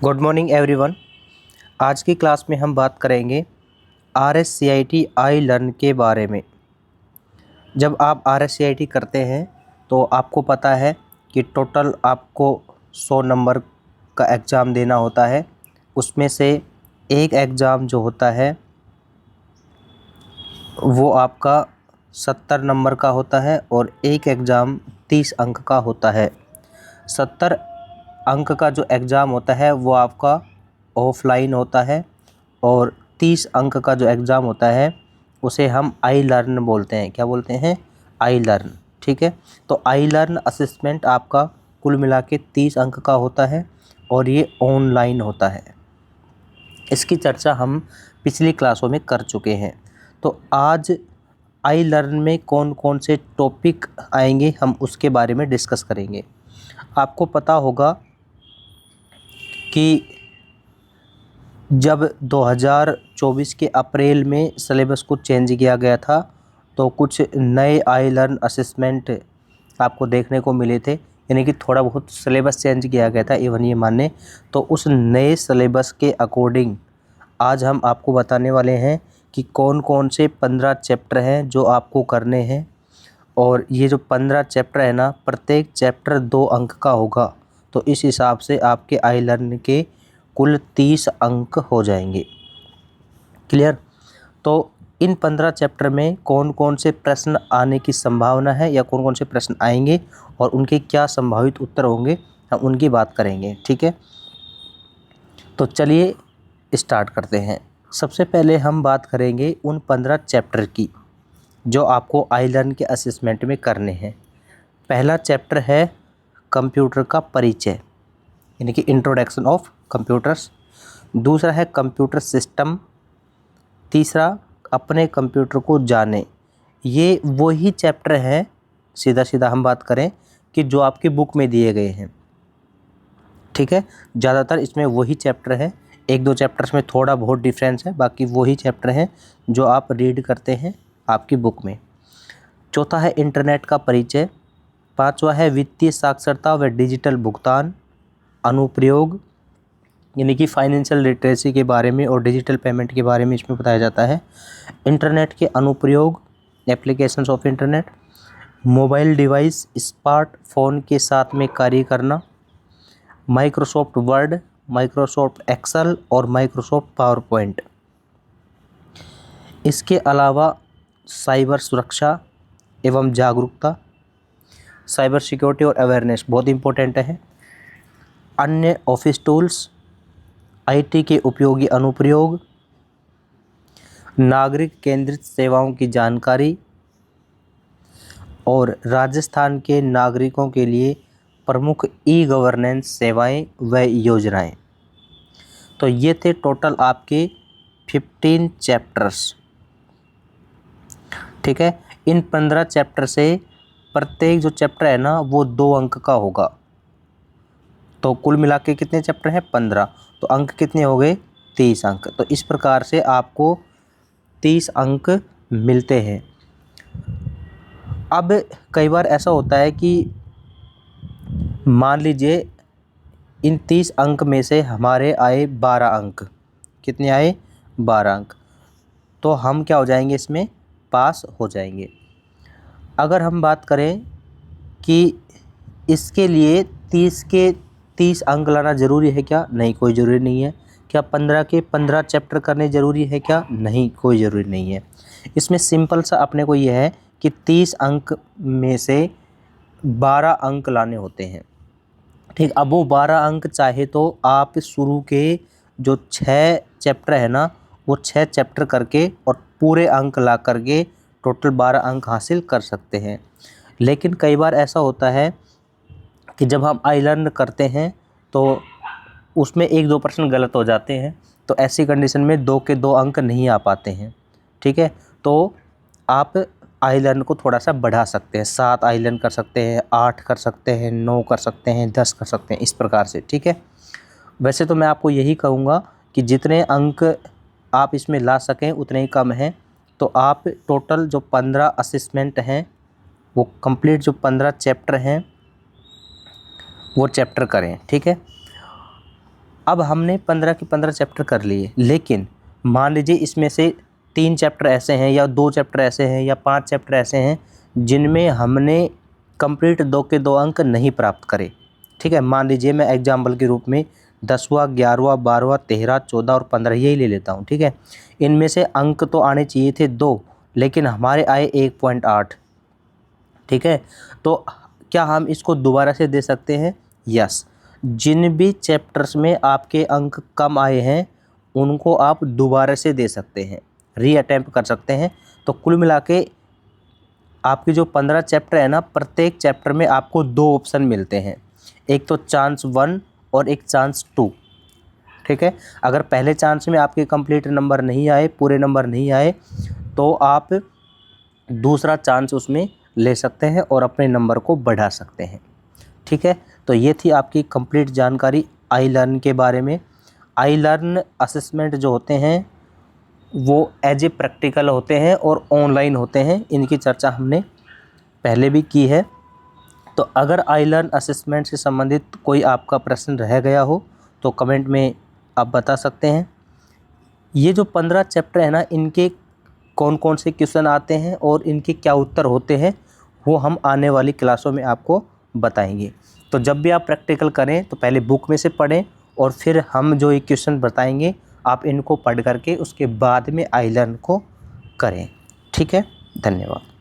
Good morning everyone. आज की class में हम बात करेंगे RSCIT आई लर्न के बारे में। जब आप RSCIT करते हैं तो आपको पता है कि टोटल आपको 100 नंबर का एग्ज़ाम देना होता है। उसमें से एक एग्ज़ाम जो होता है वो आपका 70 नंबर का होता है और एक एग्ज़ाम 30 अंक का होता है। 70 अंक का जो एग्ज़ाम होता है वो आपका ऑफलाइन होता है और 30 अंक का जो एग्ज़ाम होता है उसे हम आई लर्न बोलते हैं। क्या बोलते हैं? I learn. ठीक है, तो आई लर्न असेसमेंट आपका कुल मिला के 30 अंक का होता है और ये ऑनलाइन होता है। इसकी चर्चा हम पिछली क्लासों में कर चुके हैं। तो आज आई लर्न में कौन कौन से टॉपिक आएंगे हम उसके बारे में डिस्कस करेंगे। आपको पता होगा कि जब 2024 के अप्रैल में सिलेबस को चेंज किया गया था तो कुछ नए आई लर्न असेसमेंट आपको देखने को मिले थे, यानी कि थोड़ा बहुत सिलेबस चेंज किया गया था इवन ये माने। तो उस नए सिलेबस के अकॉर्डिंग आज हम आपको बताने वाले हैं कि कौन कौन से 15 चैप्टर हैं जो आपको करने हैं। और ये जो 15 चैप्टर है ना, प्रत्येक चैप्टर 2 अंक का होगा। तो इस हिसाब से आपके आई लर्न के कुल 30 अंक हो जाएंगे। क्लियर? तो इन 15 चैप्टर में कौन कौन से प्रश्न आने की संभावना है या कौन कौन से प्रश्न आएंगे और उनके क्या संभावित उत्तर होंगे, हम उनकी बात करेंगे। ठीक है, तो चलिए स्टार्ट करते हैं। सबसे पहले हम बात करेंगे उन 15 चैप्टर की जो आपको आई लर्न के असेसमेंट में करने हैं। पहला चैप्टर है कंप्यूटर का परिचय, यानी कि इंट्रोडक्शन ऑफ कंप्यूटर्स। दूसरा है कंप्यूटर सिस्टम। तीसरा अपने कंप्यूटर को जाने। ये वही चैप्टर हैं, सीधा सीधा हम बात करें, कि जो आपकी बुक में दिए गए हैं। ठीक है, ज़्यादातर इसमें वही चैप्टर है। एक दो चैप्टर्स में थोड़ा बहुत डिफरेंस है, बाकी वही चैप्टर हैं जो आप रीड करते हैं आपकी बुक में। चौथा है इंटरनेट का परिचय। पांचवा है वित्तीय साक्षरता व डिजिटल भुगतान अनुप्रयोग, यानी कि फाइनेंशियल लिटरेसी के बारे में और डिजिटल पेमेंट के बारे में इसमें बताया जाता है। इंटरनेट के अनुप्रयोग, applications of internet, mobile device, smartphone के साथ में कार्य करना, माइक्रोसॉफ्ट वर्ड, माइक्रोसॉफ्ट एक्सेल और माइक्रोसॉफ्ट पावर पॉइंट। इसके अलावा साइबर सुरक्षा एवं जागरूकता, साइबर सिक्योरिटी और अवेयरनेस बहुत इंपॉर्टेंट है। अन्य ऑफिस टूल्स, आईटी के उपयोगी अनुप्रयोग, नागरिक केंद्रित सेवाओं की जानकारी और राजस्थान के नागरिकों के लिए प्रमुख ई गवर्नेंस सेवाएं व योजनाएं। तो ये थे टोटल आपके 15 चैप्टर्स। ठीक है, इन 15 चैप्टर से प्रत्येक जो चैप्टर है ना वो 2 अंक का होगा। तो कुल मिला के कितने चैप्टर हैं? 15। तो अंक कितने हो गए? 30 अंक। तो इस प्रकार से आपको 30 अंक मिलते हैं। अब कई बार ऐसा होता है कि मान लीजिए इन 30 अंक में से हमारे आए 12 अंक। कितने आए? 12 अंक। तो हम क्या हो जाएंगे? इसमें पास हो जाएंगे। अगर हम बात करें कि इसके लिए 30 के 30 अंक लाना ज़रूरी है क्या? नहीं, कोई ज़रूरी नहीं है। क्या 15 के 15 चैप्टर करने ज़रूरी है क्या? नहीं, कोई ज़रूरी नहीं है। इसमें सिंपल सा अपने को यह है कि 30 अंक में से 12 अंक लाने होते हैं। ठीक, अब वो 12 अंक चाहे तो आप शुरू के जो 6 चैप्टर है ना वो 6 चैप्टर करके और पूरे अंक ला करके टोटल 12 अंक हासिल कर सकते हैं। लेकिन कई बार ऐसा होता है कि जब हम आई लर्न करते हैं तो उसमें 1-2% गलत हो जाते हैं। तो ऐसी कंडीशन में 2 के 2 अंक नहीं आ पाते हैं। ठीक है, तो आप आई लर्न को थोड़ा सा बढ़ा सकते हैं। 7 आई लर्न कर सकते हैं, 8 कर सकते हैं, 9 कर सकते हैं, 10 कर सकते हैं, इस प्रकार से। ठीक है, वैसे तो मैं आपको यही कहूँगा कि जितने अंक आप इसमें ला सकें उतने ही कम हैं। तो आप टोटल जो 15 असेसमेंट हैं वो कंप्लीट, जो 15 चैप्टर हैं वो चैप्टर करें। ठीक है, अब हमने 15 के 15 चैप्टर कर लिए, लेकिन मान लीजिए इसमें से 3 चैप्टर ऐसे हैं या 2 चैप्टर ऐसे हैं या 5 चैप्टर ऐसे हैं जिनमें हमने कंप्लीट 2 के 2 अंक नहीं प्राप्त करे। ठीक है, मान लीजिए मैं एग्जाम्पल के रूप में 10वां 11वां 12वां 13 14 और 15 यही ले लेता हूँ। ठीक है, इनमें से अंक तो आने चाहिए थे 2, लेकिन हमारे आए 1.8। ठीक है, तो क्या हम इसको दोबारा से दे सकते हैं? यस, जिन भी चैप्टर्स में आपके अंक कम आए हैं उनको आप दोबारा से दे सकते हैं, री अटेम्प्ट कर सकते हैं। तो कुल मिला के आपके जो 15 चैप्टर है ना, प्रत्येक चैप्टर में आपको 2 ऑप्शन मिलते हैं, एक तो चांस 1 और एक चांस 2। ठीक है, अगर पहले चांस में आपके कंप्लीट नंबर नहीं आए, पूरे नंबर नहीं आए, तो आप दूसरा चांस उसमें ले सकते हैं और अपने नंबर को बढ़ा सकते हैं। ठीक है, तो ये थी आपकी कंप्लीट जानकारी आई लर्न के बारे में। आई लर्न असेसमेंट जो होते हैं वो एज ए प्रैक्टिकल होते हैं और ऑनलाइन होते हैं, इनकी चर्चा हमने पहले भी की है। तो अगर आई लर्न असेसमेंट से संबंधित कोई आपका प्रश्न रह गया हो तो कमेंट में आप बता सकते हैं। ये जो 15 चैप्टर है ना, इनके कौन कौन से क्वेश्चन आते हैं और इनके क्या उत्तर होते हैं वो हम आने वाली क्लासों में आपको बताएंगे। तो जब भी आप प्रैक्टिकल करें तो पहले बुक में से पढ़ें और फिर हम जो ये क्वेश्चन बताएंगे आप इनको पढ़ करके उसके बाद में आई लर्न को करें। ठीक है, धन्यवाद।